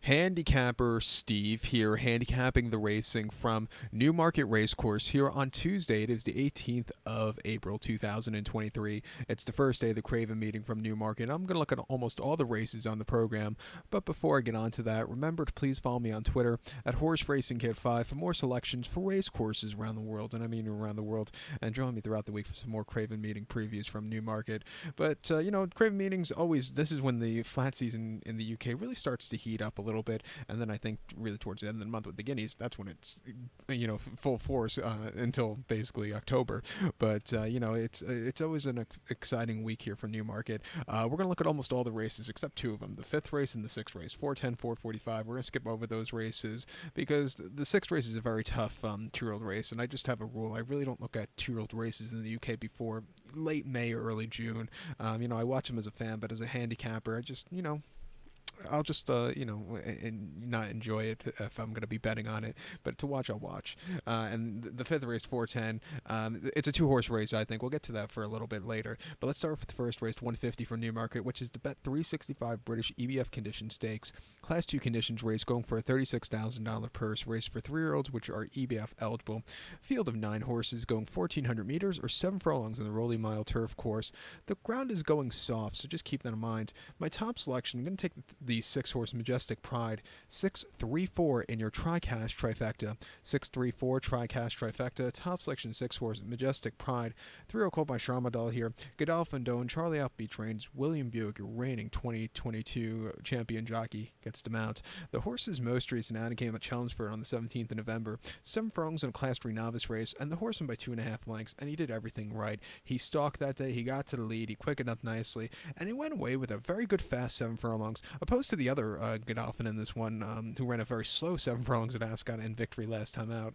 Handicapper Steve here, handicapping the racing from Newmarket Racecourse here on Tuesday. It is the 18th of April 2023. It's the first day of the Craven meeting from Newmarket. I'm going to look at almost all the races on the program, but before I get on to that, remember to please follow me on Twitter at Horse Racing Kid 5 for more selections for race courses around the world, and I mean around the world, and join me throughout the week for some more Craven meeting previews from Newmarket. But, Craven meetings always, this is when the flat season in the UK really starts to heat up a little bit, and then I think really towards the end of the month with the Guineas, that's when it's full force until basically October. But it's always an exciting week here for Newmarket. We're gonna look at almost all the races except two of them: the fifth race and the sixth race, 410, 445. We're gonna skip over those races because the sixth race is a very tough two-year-old race, and I just have a rule: I really don't look at two-year-old races in the UK before late May or early June. I watch them as a fan, but as a handicapper, I'll just and not enjoy it if I'm going to be betting on it, but to watch I'll watch. And the fifth race, 410, it's a two-horse race. I think we'll get to that for a little bit later, but let's start with the first race, 150 from Newmarket, which is the bet 365 British EBF condition stakes, class 2 conditions race, going for a $36,000 purse, race for 3-year-olds which are EBF eligible. Field of 9 horses going 1,400 meters or 7 furlongs on the Rolly Mile turf course. The ground is going soft, so just keep that in mind. My top selection, I'm going to take the 6-horse Majestic Pride, 6-3-4 in your TriCash trifecta. 6-3-4 TriCash trifecta. Top selection 6-horse Majestic Pride. 3-year-old called by Charmadel here. Godolphin Doan, Charlie Appleby trains. William Buick, your reigning 2022 champion jockey, gets the mount. The horse's most recent outing came at Chelmsford on the 17th of November. 7 furlongs in a Class 3 novice race, and the horse won by 2.5 lengths, and he did everything right. He stalked that day, he got to the lead, he quickened up nicely, and he went away with a very good fast 7 furlongs, opposed to the other Godolphin in this one, who ran a very slow 7 furlongs at Ascot in victory last time out.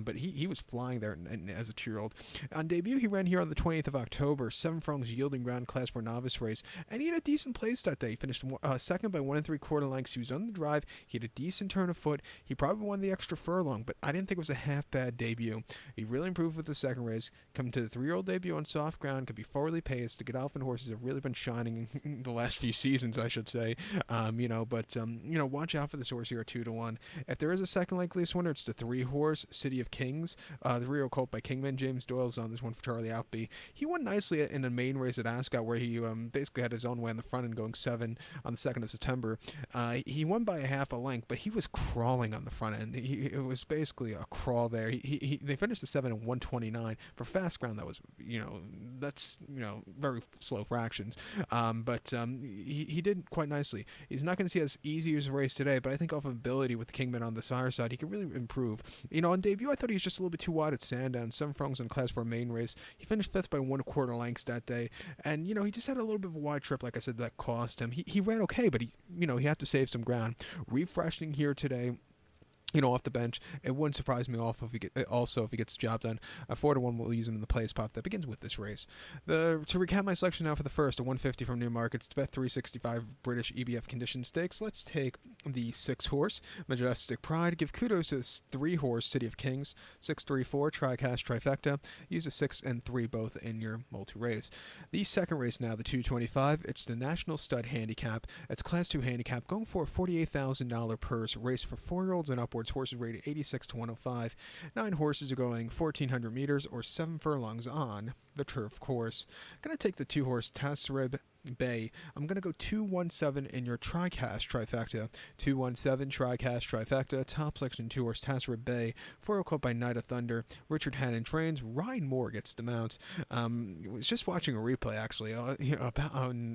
But he was flying there as a 2-year-old. On debut, he ran here on the 20th of October, 7 furlongs yielding ground Class 4 novice race, and he had a decent place that day. He finished second by 1 3/4 lengths. He was on the drive. He had a decent turn of foot. He probably won the extra furlong, but I didn't think it was a half bad debut. He really improved with the second race. Coming to the 3-year-old debut on soft ground, could be forwardly paced. The Godolphin horses have really been shining in the last few seasons, I should say. Watch out for this horse here at 2-1. If there is a second likeliest winner, it's the 3-horse City of Kings. The 3-year-old colt by Kingman. James Doyle's on this one for Charlie Appleby. He won nicely in the main race at Ascot, where he basically had his own way on the front end, going 7 on the 2nd of September. He won by a half a length, but he was crawling on the front end. It was basically a crawl there. They finished the 7 at 129 for fast ground. That was that's very slow fractions. He did quite nicely. He's not going to see as easy as a race today, but I think off of ability with Kingman on the sire side, he could really improve. On debut, I thought he was just a little bit too wide at Sandown. 7 furlongs in Class 4 main race. He finished 5th by 1/4 lengths that day, and he just had a little bit of a wide trip, like I said, that cost him. He ran okay, but he had to save some ground. Refreshing here today. Off the bench. It wouldn't surprise me if he gets the job done. 4-1 will use him in the play spot that begins with this race. To recap my selection now for the first, a 150 from Newmarket. It's bet 365 British EBF condition stakes. Let's take the 6-horse Majestic Pride. Give kudos to this 3-horse City of Kings. 6-3-4 TriCash trifecta. Use a 6 and 3 both in your multi-race. The second race now, the 225. It's the National Stud Handicap. It's Class 2 handicap, going for a $48,000 purse. Race for 4-year-olds and upwards. Horses rated 86 to 105. 9 horses are going 1,400 meters or 7 furlongs on the turf course. I'm going to take the 2-horse Tasrib Bay. I'm going to go 2-1-7 in your TriCash trifecta. 2-1-7 TriCash trifecta. Top selection 2-horse Tasrib Bay. 4-year-old colt by Night of Thunder. Richard Hannon trains. Ryan Moore gets the mount. Was just watching a replay actually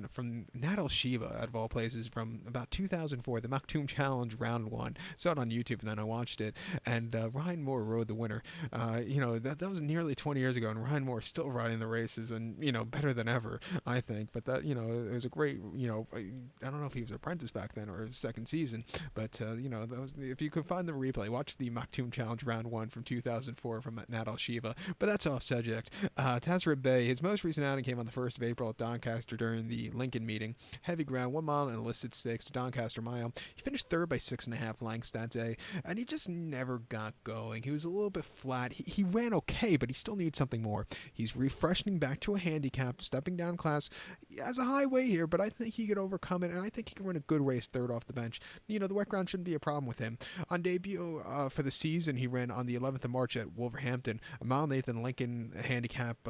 from Natal Shiva, out of all places, from about 2004, the Maktoum Challenge round 1. Saw it on YouTube and then I watched it, and Ryan Moore rode the winner. That was nearly 20 years ago, and Ryan Moore is still riding the races, and better than ever, I think. But that it was a great, I don't know if he was an apprentice back then or his second season, but that was, if you could find the replay, watch the Maktoum Challenge round 1 from 2004 from Natal Shiva. But that's off subject. Tasrib Bay, his most recent outing came on the 1st of April at Doncaster during the Lincoln meeting. Heavy ground, 1 mile and enlisted stakes to Doncaster Mile. He finished 3rd by 6.5 lengths that day, and he just never got going. He was a little bit flat. He ran okay, but he still needs something more. He's refreshing back to a handicap, stepping down class. He has a high weight here, but I think he could overcome it, and I think he can run a good race third off the bench. The wet ground shouldn't be a problem with him. On debut for the season, he ran on the 11th of March at Wolverhampton, a mile Nathan Lincoln handicap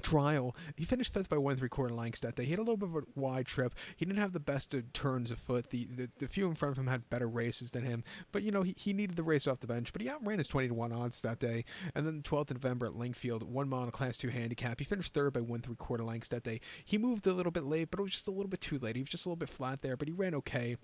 trial. He finished fifth by 1 3/4 lengths that day. He had a little bit of a wide trip. He didn't have the best of turns of foot. The few in front of him had better races than him, but he needed the race off the bench. But he outran his 20-1 odds that day. And then 12th of November at Lingfield, 1 mile in a Class 2 handicap. He finished third by 1 3/4 lengths that day. He moved a little bit late, but it was just a little bit too late. He was just a little bit flat there, but he ran okay.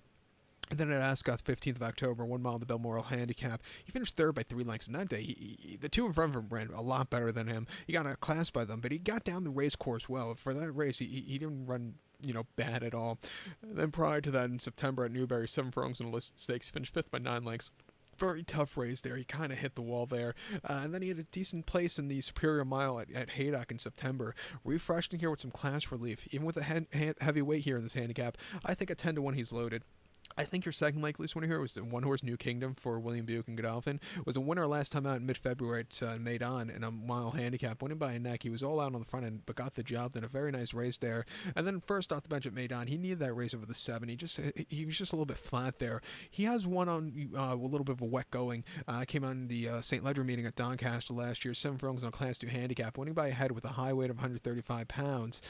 And then at Ascot, 15th of October, 1 mile in the Balmoral handicap, he finished third by 3 lengths. And that day, the two in front of him ran a lot better than him. He got outclassed by them, but he got down the race course well. For that race, he didn't run bad at all. And then prior to that, in September at Newbury, 7 furlongs in a listed stakes, finished fifth by 9 lengths. Very tough race there. He kind of hit the wall there. And then he had a decent place in the Superior Mile at Haydock in September. Refreshed in here with some class relief. Even with a heavy weight here in this handicap, I think at 10-1 he's loaded. I think your second likeliest winner here was the one-horse New Kingdom for William Buick and Godolphin. Was a winner last time out in mid-February at Maidan in a mile handicap, winning by a neck. He was all out on the front end, but got the job done. A very nice race there. And then first off the bench at Maidan, he needed that race over the 7. He was just a little bit flat there. He has one on a little bit of a wet going. Came on the St. Ledger meeting at Doncaster last year. 7 furlongs on a Class 2 handicap, winning by a head with a high weight of 135 pounds.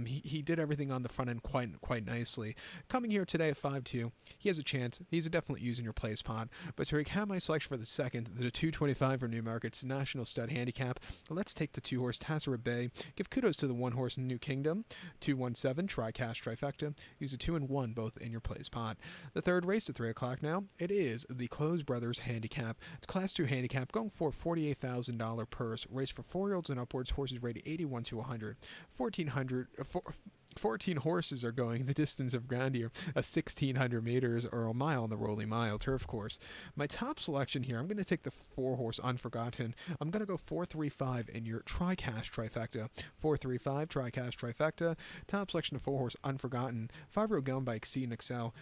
He did everything on the front end quite nicely. Coming here today at 5-2. He has a chance. He's a definite use in your place pod. But to recap my selection for the second, the 225 for Newmarket's National Stud Handicap, let's take the 2-horse Tasseret Bay. Give kudos to the 1-horse New Kingdom. 217 Tri-Cash Trifecta. Use a 2 and 1 both in your place pod. The third race at 3 o'clock now. It is the Close Brothers Handicap. It's Class 2 handicap going for $48,000 purse. Race for 4-year-olds and upwards. Horses rated 81 to 100. 14 horses are going the distance of ground here, 1,600 meters or a mile on the Rolling Mile turf course. My top selection here, I'm going to take the 4-horse Unforgotten. I'm going to go 4-3-5 in your Tri-Cash Trifecta. 4-3-5 Tri-Cash Trifecta. Top selection of 4-horse Unforgotten. 5-year-old going by Exceed and Excel.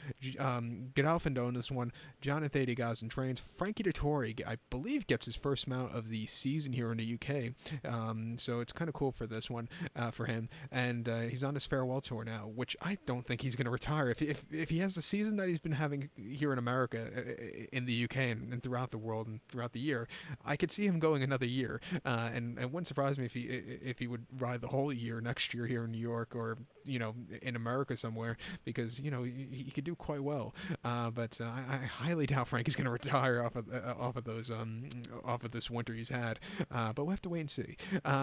Godolphin on this one. Jonathan Degas trains. Frankie Dettori, I believe, gets his first mount of the season here in the UK. So it's kind of cool for this one for him. And he's on his farewell tour now, which I don't think he's going to retire. If he has the season that he's been having here in America, in the UK, and throughout the world and throughout the year, I could see him going another year. And it wouldn't surprise me if he would ride the whole year next year here in New York or in America somewhere, because he could do quite well. But I highly doubt Frankie's going to retire off of this winter he's had. But we'll have to wait and see.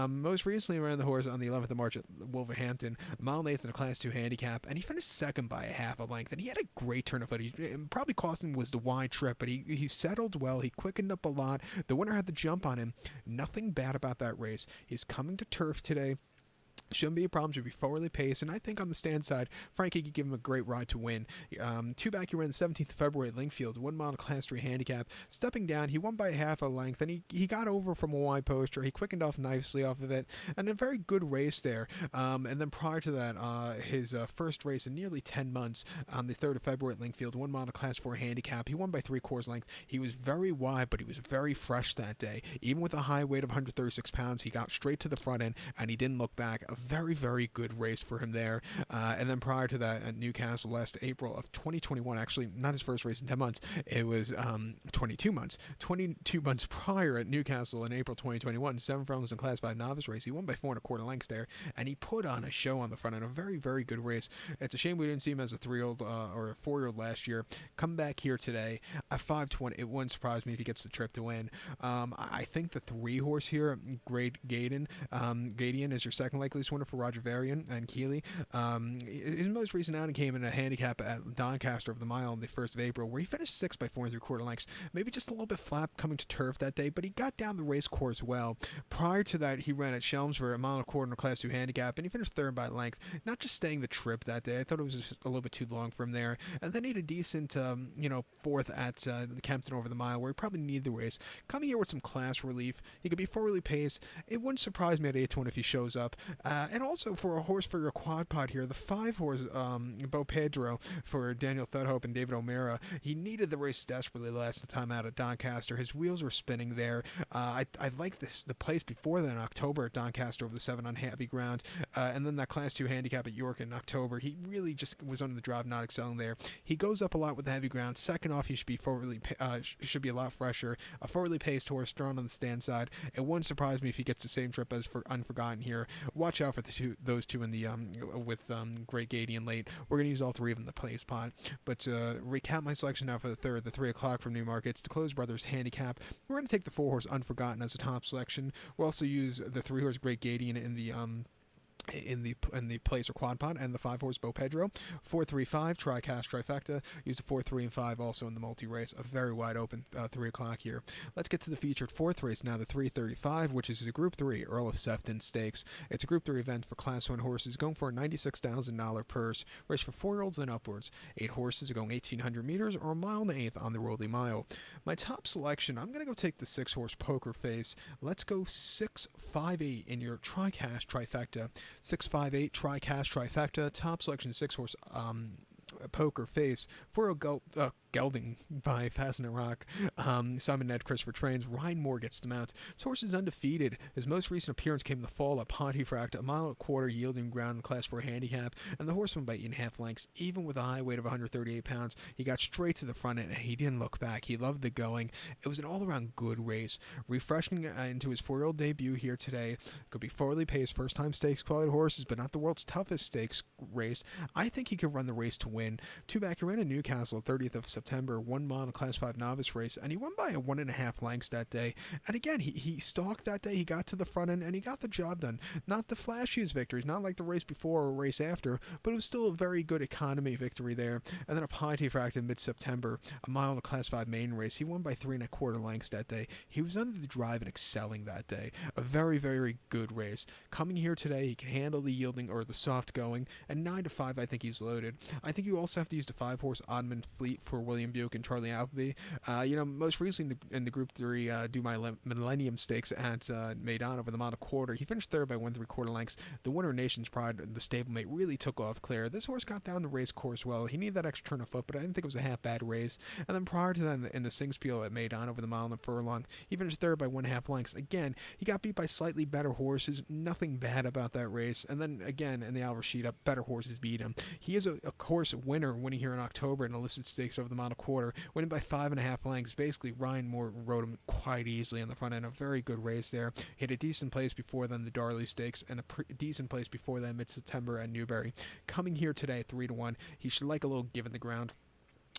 Most recently ran the horse on the 11th of March at Wolverhampton, mile and 8th in a Class 2 handicap, and he finished second by a half a length, and he had a great turn of foot. Probably cost him was the wide trip, but he settled well. He quickened up a lot. The winner had the jump on him. Nothing bad about that race. He's coming to turf today. Shouldn't be a problem. Should be forwardly paced, and I think on the stand side, Frankie could give him a great ride to win. Two back, he ran the 17th of February at Lingfield, 1 mile in a Class 3 handicap. Stepping down, he won by half a length, and he got over from a wide poster. He quickened off nicely off of it, and a very good race there. And then prior to that, his first race in nearly 10 months on the 3rd of February at Lingfield, 1 mile in a Class 4 handicap. He won by 3/4 length. He was very wide, but he was very fresh that day. Even with a high weight of 136 pounds, he got straight to the front end, and he didn't look back. A very, very good race for him there. And then prior to that at Newcastle last April of 2021, actually not his first race in 10 months, it was 22 months. 22 months prior at Newcastle in April 2021, 7 furlongs in Class 5 novice race. He won by 4 1/4 lengths there, and he put on a show on the front end. A very, very good race. It's a shame we didn't see him as a 3-year-old or a 4-year-old last year. Come back here today at 5-20. It wouldn't surprise me if he gets the trip to win. I think the 3-horse here, Great Gadian is your second likeliest winner for Roger Varian and Keeley. His most recent outing came in a handicap at Doncaster of the mile on the 1st of April, where he finished 6 by 4 3/4 lengths. Maybe just a little bit flap coming to turf that day, but he got down the race course well. Prior to that, he ran at Chelmsford, 1 mile and 1/4 in a Class 2 handicap, and he finished 3rd by length. Not just staying the trip that day. I thought it was just a little bit too long for him there. And then he had a decent, 4th at Kempton over the mile, where he probably needed the race. Coming here with some class relief, he could be forwardly paced. It wouldn't surprise me at 8-1 if he shows up. And also for a horse for your quad pod here, the 5-horse Bo Pedro for Daniel Thudhope and David O'Mara. He needed the race desperately last time out at Doncaster. His wheels were spinning there. I like the place before that in October at Doncaster over the 7 on heavy ground. And then that Class 2 handicap at York in October. He really just was under the drive, not excelling there. He goes up a lot with the heavy ground. Second off, he should be should be a lot fresher. A forwardly paced horse, drawn on the stand side. It wouldn't surprise me if he gets the same trip as for Unforgotten here. Watch out for those two in the with Great Gadian late. We're gonna use all three of them in the play spot. But recap my selection now for the third, the 3 o'clock from Newmarket. It's the Close Brothers handicap. We're gonna take the 4-horse Unforgotten as a top selection. We'll also use the 3-horse Great Gadian in the place or quad pod, and the 5-horse Bo Pedro. 4-3-5 tricast trifecta. Use the 4, 3, and 5 also in the multi race. A very wide open 3 o'clock here. Let's get to the featured 4th race now, the 335, which is a Group 3 Earl of Sefton Stakes. It's a Group 3 event for Class 1 horses, going for a $96,000 purse. Race for 4-year-olds and upwards. 8 horses are going 1,800 meters or a mile and 1/8 on the Rolly Mile. My top selection, I'm gonna go take the 6-horse Poker Face. Let's go 6-5-8 in your tricast trifecta. 6-5-8 tricast trifecta. Top selection 6-horse Poker Face for a gelding by Fascinating Rock. Simon Ned Christopher trains. Ryan Moore gets the mount. This horse is undefeated. His most recent appearance came in the fall at Pontefract, 1.25 mile yielding ground in Class 4 handicap, and the horse won by 8.5 lengths. Even with a high weight of 138 pounds, he got straight to the front end and he didn't look back. He loved the going. It was an all-around good race. Refreshing into his 4-year-old debut here today. Could be forwardly paced, first-time stakes quality horses, but not the world's toughest stakes race. I think he could run the race to win. 2-back, he ran in Newcastle 30th of September, 1 mile in a Class 5 novice race, and he won by 1.5 lengths that day. And again, he stalked that day, he got to the front end, and he got the job done. Not the flashiest victories, not like the race before or race after, but it was still a very good economy victory there. And then a Pontefract in mid-September, 1 mile in a Class 5 main race, he won by 3.25 lengths that day. He was under the drive and excelling that day. A very, very good race. Coming here today, he can handle the yielding or the soft going, and 9-5, I think he's loaded. I think you also have to use the 5-horse Oddman Fleet for William Buick and Charlie Appleby. Most recently in the Group 3 Millennium Stakes at Maidan over the mile and a quarter, he finished third by 1.75 lengths. The winner, Nation's Pride, the stablemate, really took off clear. This horse got down the race course well. He needed that extra turn of foot, but I didn't think it was a half bad race. And then prior to that, in the Singspiel at Maidan over the mile and a furlong, he finished third by 1.5 lengths. Again, he got beat by slightly better horses. Nothing bad about that race. And then again, in the Al Rashida, better horses beat him. He is a course winner, winning here in October in a listed stakes over the mile and a quarter, winning by 5.5 lengths. Basically, Ryan Moore rode him quite easily on the front end. A very good race there. He had a decent place before then, the Darley Stakes, and a decent place before then, mid-September at Newbury. Coming here today at 3-1, he should like a little give in the ground.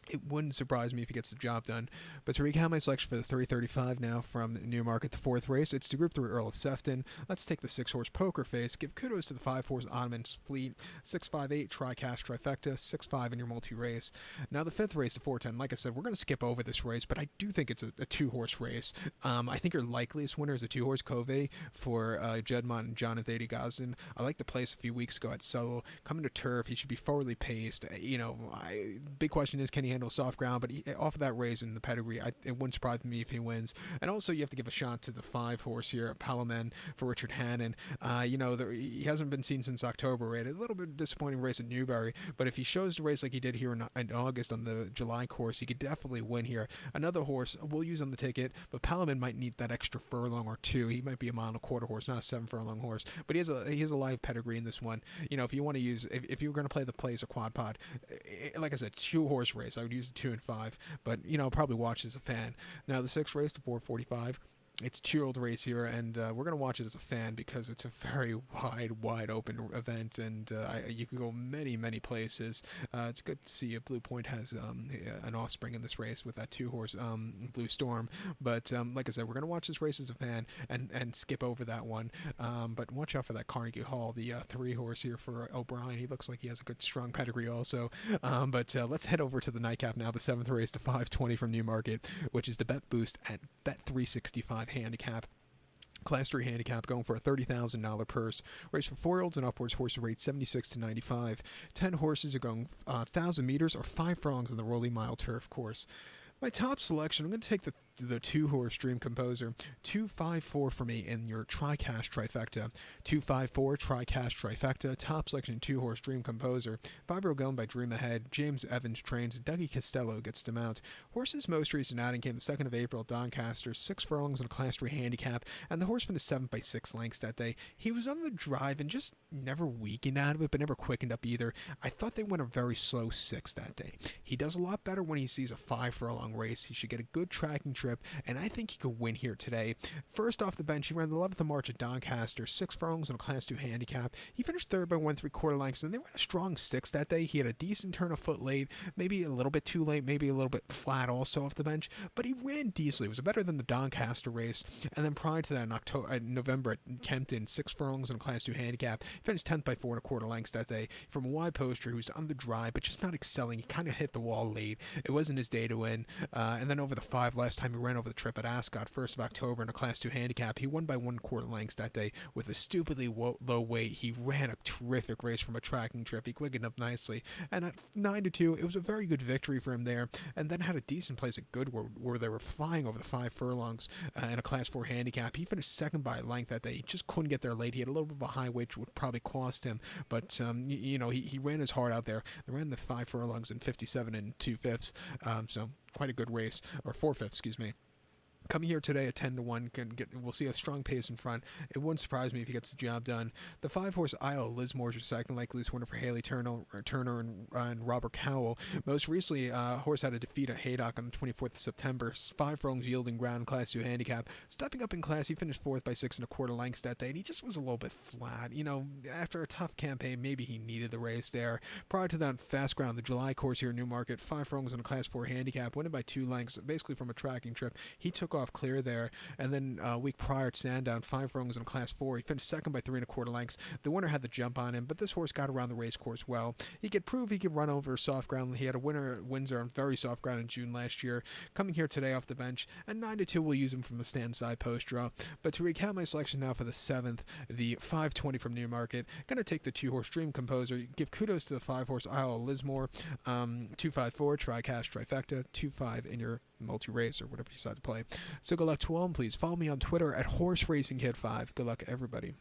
It wouldn't surprise me if he gets the job done. But to recap my selection for the 335 now from Newmarket, the 4th race, it's the Group 3 Earl of Sefton. Let's take the 6-horse Poker Face. Give kudos to the 5-horse Ottoman Fleet. 6-5-8 Tricast Trifecta. 6-5 in your multi-race. Now the 5th race, the 410. Like I said, we're going to skip over this race, but I do think it's a 2-horse race. I think your likeliest winner is a 2-horse Cove for Jedmont and Jonathan Gosden. I like the place a few weeks ago at Solo. Coming to turf, he should be forwardly paced. Big question is, can he handle soft ground? But off of that race in the pedigree, it wouldn't surprise me if he wins. And also, you have to give a shot to the 5-horse here, Palomen for Richard Hannon. He hasn't been seen since October, right? A little bit disappointing race at Newbury, but if he shows the race like he did here in August on the July course, he could definitely win here. Another horse we'll use on the ticket, but Palomen might need that extra furlong or two. He might be a 1.25 mile horse, not a 7-furlong horse, but he has a live pedigree in this one. If you want to use, if you were going to play the place or quad pod, like I said, 2-horse race, I would use the 2 and 5, but I'll probably watch as a fan. Now the 6th race, the 445. It's a 2-year-old race here, and we're going to watch it as a fan because it's a very wide open event, and you can go many places. It's good to see Blue Point has an offspring in this race with that 2-horse Blue Storm, but like I said, we're going to watch this race as a fan and skip over that one, but watch out for that Carnegie Hall, the 3-horse here for O'Brien. He looks like he has a good strong pedigree also, but let's head over to the nightcap now, the 7th race, the 520 from Newmarket, which is the Bet Boost at Bet365 handicap. Class 3 handicap going for a $30,000 purse. Race for 4-year-olds and upwards. Horses rate 76 to 95. 10 horses are going 1,000 meters or 5 furlongs on the Rolly Mile turf course. My top selection, I'm going to take the the 2-horse Dream Composer. 254 for me in your TriCash trifecta. 254 TriCash trifecta. Top selection 2-horse Dream Composer. 5-year-old going by Dream Ahead. James Evans trains. Dougie Costello gets to mount. Horse's most recent outing came the 2nd of April at Doncaster. 6 furlongs in a Class 3 handicap, and the horse finished 7th by 6 lengths that day. He was on the drive and just never weakened out of it, but never quickened up either. I thought they went a very slow 6 that day. He does a lot better when he sees a 5-furlong race. He should get a good tracking trip, and I think he could win here today. First off the bench, he ran the 11th of March at Doncaster, 6 furlongs in a Class 2 handicap. He finished 3rd by 1 3/4 lengths, and they ran a strong 6 that day. He had a decent turn of foot late, maybe a little bit too late, maybe a little bit flat also off the bench, but he ran decently. It was better than the Doncaster race. And then prior to that, in November at Kempton, 6 furlongs in a Class 2 handicap. He finished 10th by 4 1/4 lengths that day. From a wide poster who's on the drive, but just not excelling. He kind of hit the wall late. It wasn't his day to win. And then over the 5, last time he ran over the trip at Ascot, 1st of October in a Class 2 handicap, he won by 1 1/4 lengths that day with a stupidly low weight. He ran a terrific race from a tracking trip. He quickened up nicely. And at 9-2, it was a very good victory for him there. And then had a decent place at Goodwood where they were flying over the 5 furlongs in a Class 4 handicap. He finished 2nd by a length that day. He just couldn't get there late. He had a little bit of a high weight, which would probably cost him. But, he ran his heart out there. They ran the 5 furlongs in 57 2/5. So quite a good race, or 4/5, excuse me. Coming here today at 10-1, we'll see a strong pace in front. It wouldn't surprise me if he gets the job done. The 5-horse Isle of Lismore is your second likely winner for Haley Turner and Robert Cowell. Most recently, horse had a defeat at Haydock on the 24th of September. 5 furlongs yielding ground, Class 2 handicap. Stepping up in class, he finished 4th by 6 1/4 lengths that day, and he just was a little bit flat. After a tough campaign, maybe he needed the race there. Prior to that, Fast Ground, the July course here in Newmarket, 5 furlongs in a Class 4 handicap, winning by 2 lengths, basically from a tracking trip. He took off clear there, and then a week prior at Sandown, 5 furlongs in a Class 4. He finished 2nd by 3 1/4 lengths. The winner had the jump on him, but this horse got around the race course well. He could prove he could run over soft ground. He had a winner at Windsor on very soft ground in June last year. Coming here today off the bench, and 9-2 we'll use him from the stand side post draw. But to recap my selection now for the 7th, the 520 from Newmarket. Going to take the 2-horse Dream Composer. Give kudos to the 5-horse Isle of Lismore. 254 TriCash trifecta. 2-5 in your multi-race or whatever you decide to play. So good luck to all, and please follow me on Twitter at HorseRacingKid5. Good luck, everybody.